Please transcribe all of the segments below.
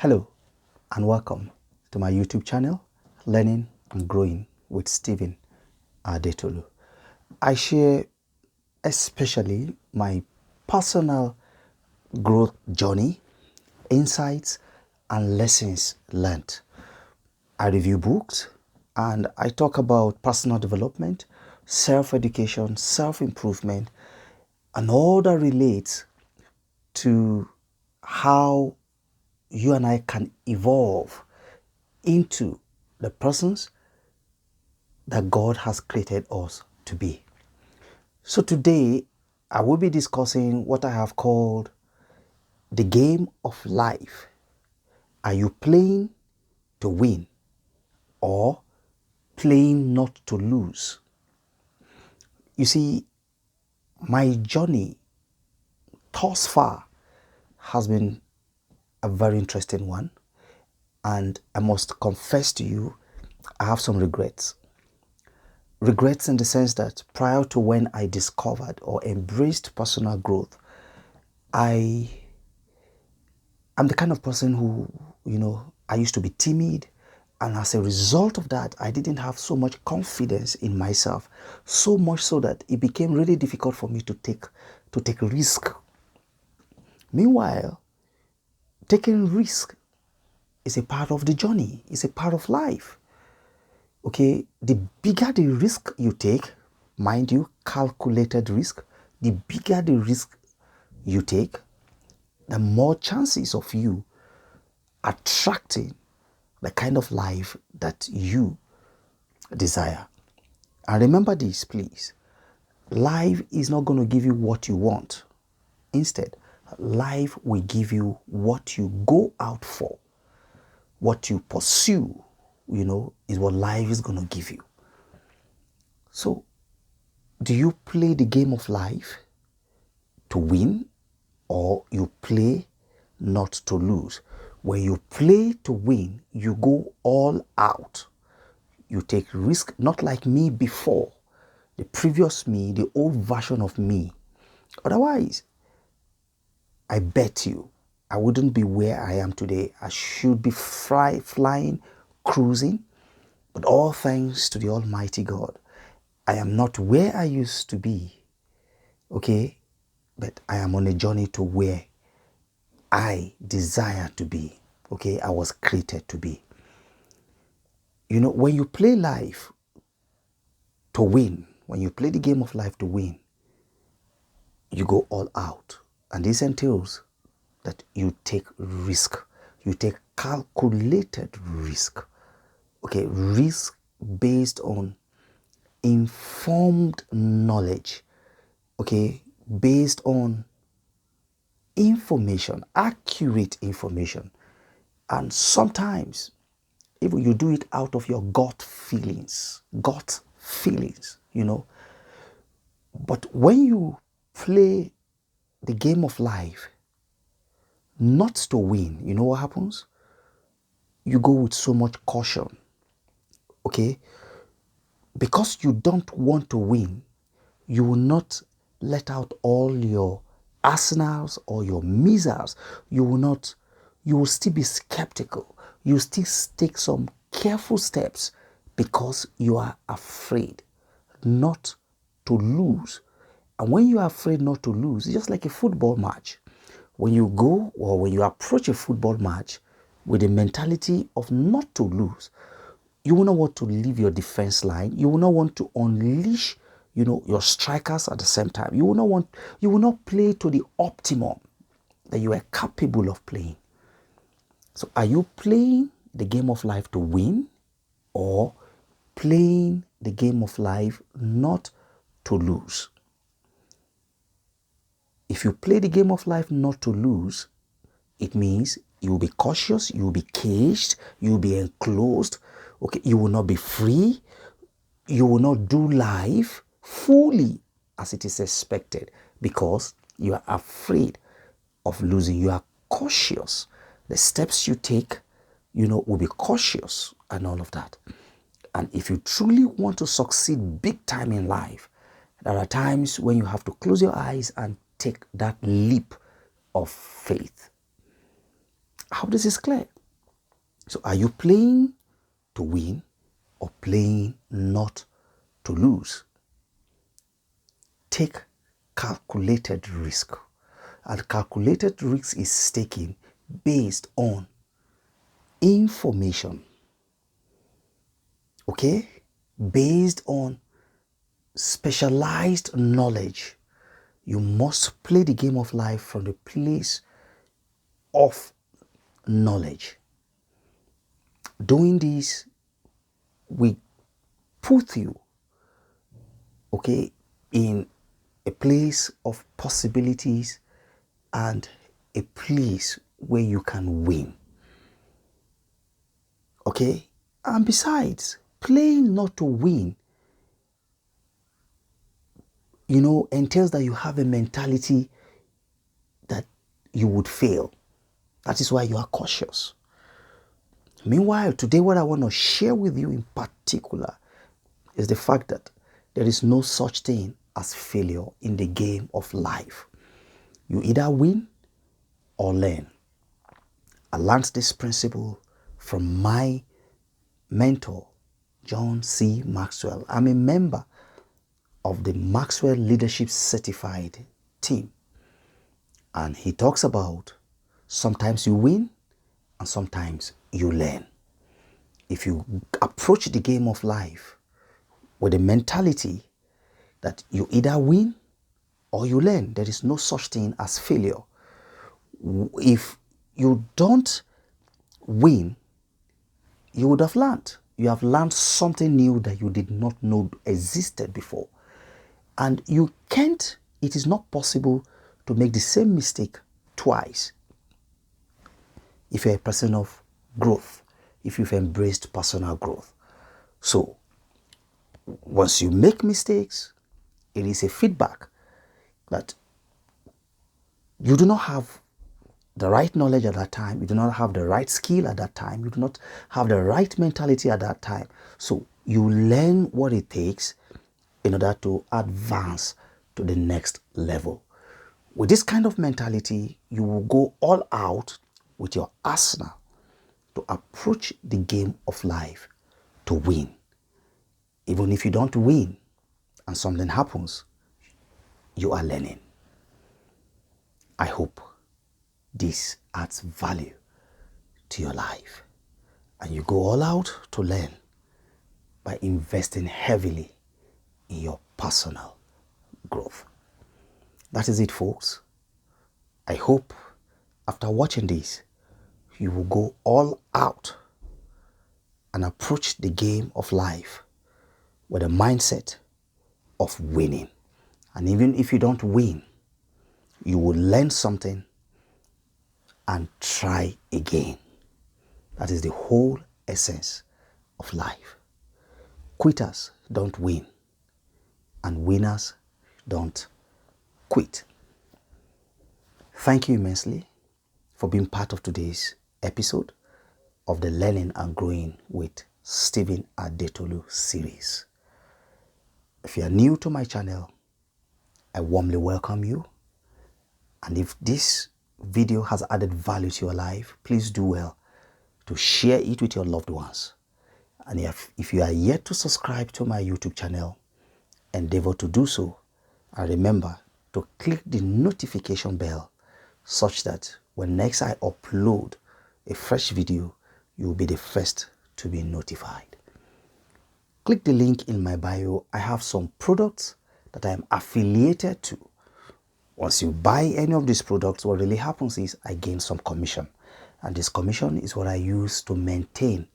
Hello and welcome to my YouTube channel, Learning and Growing with Stephen Adetolu. I share especially my personal growth journey, insights, and lessons learned. I review books and I talk about personal development, self-education, self-improvement, and all that relates to how you and I can evolve into the persons that God has created us to be. So today, I will be discussing what I have called the game of life. Are you playing to win or playing not to lose? You see, my journey thus far has been a very interesting one, and I must confess to you, I have some regrets. Regrets in the sense that prior to when I discovered or embraced personal growth, I'm the kind of person who, I used to be timid. And as a result of that, I didn't have so much confidence in myself. So much so that it became really difficult for me to take risk. Meanwhile, taking risk is a part of the journey. It's a part of life. Okay, the bigger the risk you take, mind you, calculated risk, the bigger the risk you take, the more chances of you attracting the kind of life that you desire. And remember this, please. Life is not going to give you what you want. Instead, life will give you what you go out for. What you pursue, is what life is going to give you. So, do you play the game of life to win or you play not to lose? When you play to win, you go all out. You take risk, not like me before, the previous me, the old version of me. Otherwise, I bet you I wouldn't be where I am today. I should be flying, cruising, but all thanks to the Almighty God, I am not where I used to be, okay? But I am on a journey to where I desire to be, okay? I was created to be. When you play life to win, when you play the game of life to win, you go all out. And this entails that you take risk. You take calculated risk. Okay, risk based on informed knowledge. Okay, based on information, accurate information. And sometimes even you do it out of your gut feelings, But when you play the game of life not to win, you know what happens? You go with so much caution, okay? Because you don't want to win, you will not let out all your arsenals or your missiles. You will still be skeptical. You will still take some careful steps because you are afraid not to lose. And when you are afraid not to lose, it's just like a football match. When you go or when you approach a football match with the mentality of not to lose, you will not want to leave your defense line. You will not want to unleash, your strikers at the same time. You will not play to the optimum that you are capable of playing. So are you playing the game of life to win or playing the game of life not to lose? If you play the game of life not to lose, it means you will be cautious, you will be caged, you will be enclosed, okay? You will not be free, you will not do life fully as it is expected because you are afraid of losing. You are cautious. The steps you take, will be cautious and all of that. And if you truly want to succeed big time in life, there are times when you have to close your eyes and take that leap of faith. I hope this is clear. So are you playing to win or playing not to lose? Take calculated risk. And calculated risk is taken based on information, okay? Based on specialized knowledge. You must play the game of life from the place of knowledge. Doing this will put you, okay, in a place of possibilities and a place where you can win. Okay? And besides, playing not to win, entails that you have a mentality that you would fail. That is why you are cautious. Meanwhile, today what I want to share with you in particular is the fact that there is no such thing as failure in the game of life. You either win or learn. I learned this principle from my mentor, John C. Maxwell. I'm a member of the Maxwell Leadership Certified team. And he talks about sometimes you win and sometimes you learn. If you approach the game of life with a mentality that you either win or you learn, there is no such thing as failure. If you don't win, you would have learned. You have learned something new that you did not know existed before. And it is not possible to make the same mistake twice. If you're a person of growth, if you've embraced personal growth. So, once you make mistakes, it is a feedback that you do not have the right knowledge at that time, you do not have the right skill at that time, you do not have the right mentality at that time. So you learn what it takes in order to advance to the next level. With this kind of mentality, you will go all out with your arsenal to approach the game of life to win. Even if you don't win and something happens, you are learning. I hope this adds value to your life and you go all out to learn by investing heavily in your personal growth. That is it, folks. I hope after watching this, you will go all out and approach the game of life with a mindset of winning. And even if you don't win, you will learn something and try again. That is the whole essence of life. Quitters don't win, and winners don't quit. Thank you immensely for being part of today's episode of the Learning and Growing with Stephen Adetolu series. If you are new to my channel, I warmly welcome you. And if this video has added value to your life, please do well to share it with your loved ones. And if you are yet to subscribe to my YouTube channel, endeavor to do so. And remember to click the notification bell such that when next I upload a fresh video, you will be the first to be notified. Click the link in my bio. I have some products that I am affiliated to. Once you buy any of these products, what really happens is I gain some commission. And this commission is what I use to maintain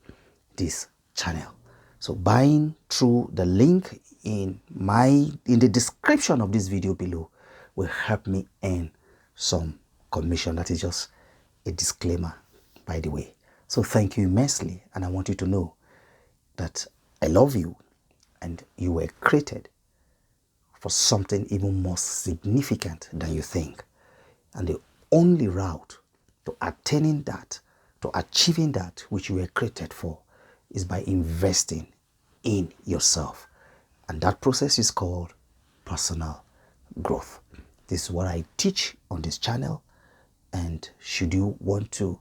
this channel. So buying through the link in the description of this video below will help me earn some commission. That is just a disclaimer, by the way. So thank you immensely. And I want you to know that I love you and you were created for something even more significant than you think. And the only route to attaining that, to achieving that which you were created for, is by investing in yourself. And that process is called personal growth. This is what I teach on this channel. And should you want to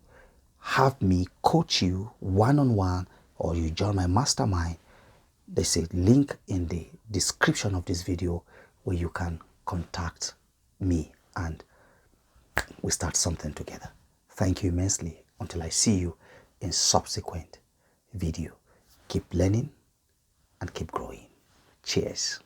have me coach you one-on-one, or you join my mastermind, there's a link in the description of this video where you can contact me and we start something together. Thank you immensely. Until I see you in subsequent video. Keep learning and keep growing. Cheers.